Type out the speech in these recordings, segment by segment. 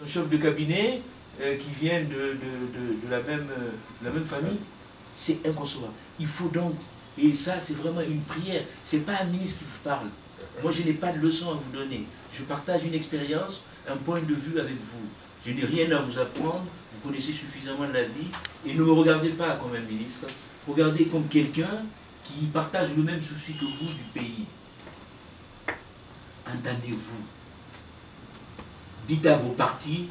son chef de cabinet qui vient de la même famille. C'est inconcevable. Il faut donc, et ça c'est vraiment une prière, c'est pas un ministre qui vous parle. Moi je n'ai pas de leçon à vous donner. Je partage une expérience, un point de vue avec vous. Je n'ai rien à vous apprendre, vous connaissez suffisamment la vie, et ne me regardez pas comme un ministre, regardez comme quelqu'un qui partage le même souci que vous du pays. Entendez-vous. Dites à vos partis,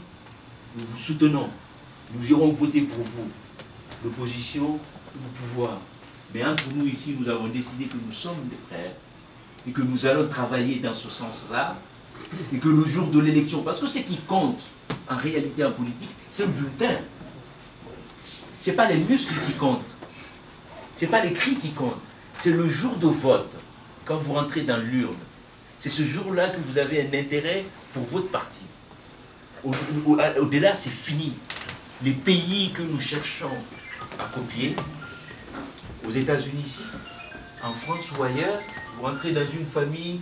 nous vous soutenons, nous irons voter pour vous. L'opposition, le pouvoir. Mais entre nous ici, nous avons décidé que nous sommes des frères et que nous allons travailler dans ce sens-là et que le jour de l'élection, parce que ce qui compte en réalité en politique, c'est le bulletin. Ce n'est pas les muscles qui comptent, ce n'est pas les cris qui comptent, c'est le jour de vote, quand vous rentrez dans l'urne. C'est ce jour-là que vous avez un intérêt pour votre parti. Au-delà, c'est fini. Les pays que nous cherchons à copier, aux États-Unis ici, en France ou ailleurs, vous rentrez dans une famille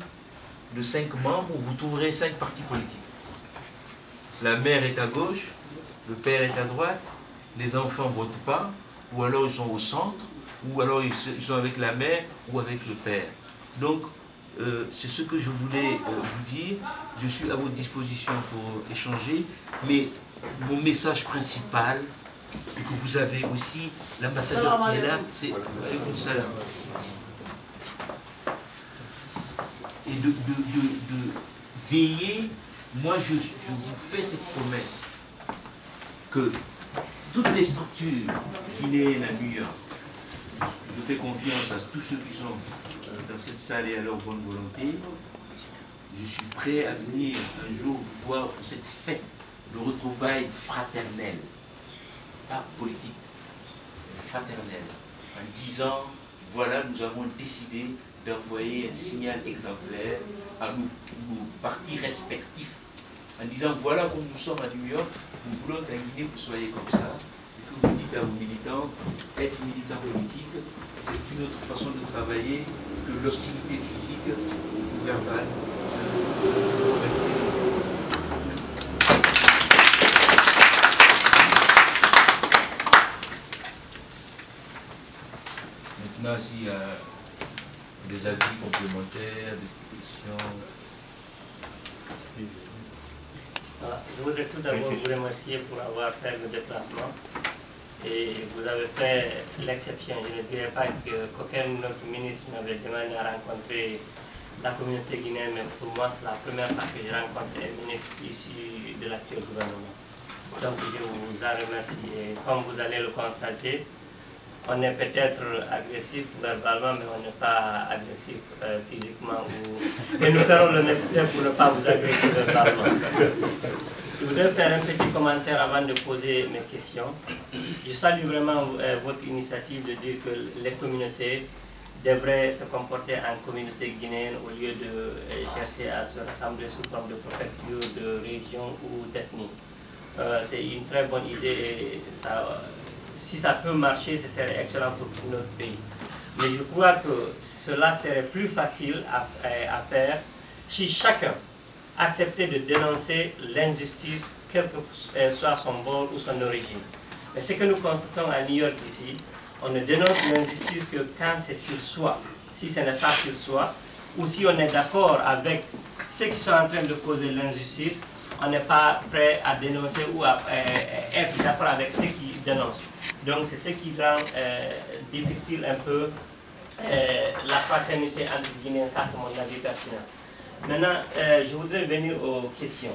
de 5 membres, vous trouverez 5 partis politiques. La mère est à gauche, le père est à droite, les enfants ne votent pas, ou alors ils sont au centre, ou alors ils sont avec la mère ou avec le père. Donc, c'est ce que je voulais vous dire. Je suis à votre disposition pour échanger, mais mon message principal, et que vous avez aussi, l'ambassadeur qui est là, c'est ça. Et de veiller, moi je vous fais cette promesse, que toutes les structures guinéennes à New York, je fais confiance à tous ceux qui sont dans cette salle et à leur bonne volonté. Je suis prêt à venir un jour vous voir pour cette fête de retrouvailles fraternelles, pas politique, mais fraternelle, en disant, voilà, nous avons décidé d'envoyer un signal exemplaire à nos partis respectifs, en disant, voilà comme nous sommes à New York, nous voulons qu'en Guinée vous soyez comme ça, et que vous dites à vos militants, être militant politique, c'est une autre façon de travailler que l'hostilité physique ou verbale. Je vous remercie. Maintenant, s'il y a des avis complémentaires, des questions. Voilà. Je voudrais tout d'abord vous remercier pour avoir fait le déplacement. Et vous avez fait l'exception. Je ne dirais pas qu'aucun autre ministre m'avait demandé à rencontrer la communauté guinéenne, mais pour moi, c'est la première fois que je rencontre un ministre issu de l'actuel gouvernement. Donc, je vous en remercie. Et comme vous allez le constater, on est peut-être agressif verbalement, mais on n'est pas agressif physiquement. Et nous ferons le nécessaire pour ne pas vous agresser verbalement. Je voudrais faire un petit commentaire avant de poser mes questions. Je salue vraiment votre initiative de dire que les communautés devraient se comporter en communauté guinéenne au lieu de chercher à se rassembler sous forme de préfecture, de région ou d'ethnie. C'est une très bonne idée et si ça peut marcher, ce serait excellent pour notre pays. Mais je crois que cela serait plus facile à faire si chacun acceptait de dénoncer l'injustice, quel que soit son bord ou son origine. Mais ce que nous constatons à New York ici, on ne dénonce l'injustice que quand c'est sur soi. Si ce n'est pas sur soi, ou si on est d'accord avec ceux qui sont en train de causer l'injustice, on n'est pas prêt à dénoncer ou à être d'accord avec ceux qui dénoncent. Donc c'est ce qui rend difficile un peu la fraternité entre Guinéens, ça c'est mon avis personnel. Maintenant, je voudrais venir aux questions.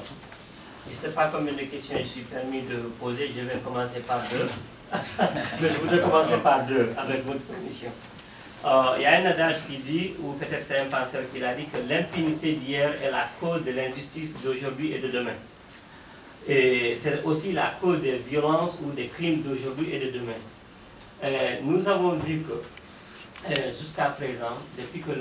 Je ne sais pas combien de questions je suis permis de poser, je vais commencer par 2. Mais je voudrais commencer par 2, avec votre permission. Il y a un adage qui dit, ou peut-être c'est un penseur qui l'a dit, que l'impunité d'hier est la cause de l'injustice d'aujourd'hui et de demain. Et c'est aussi la cause des violences ou des crimes d'aujourd'hui et de demain. Nous avons vu que jusqu'à présent, depuis que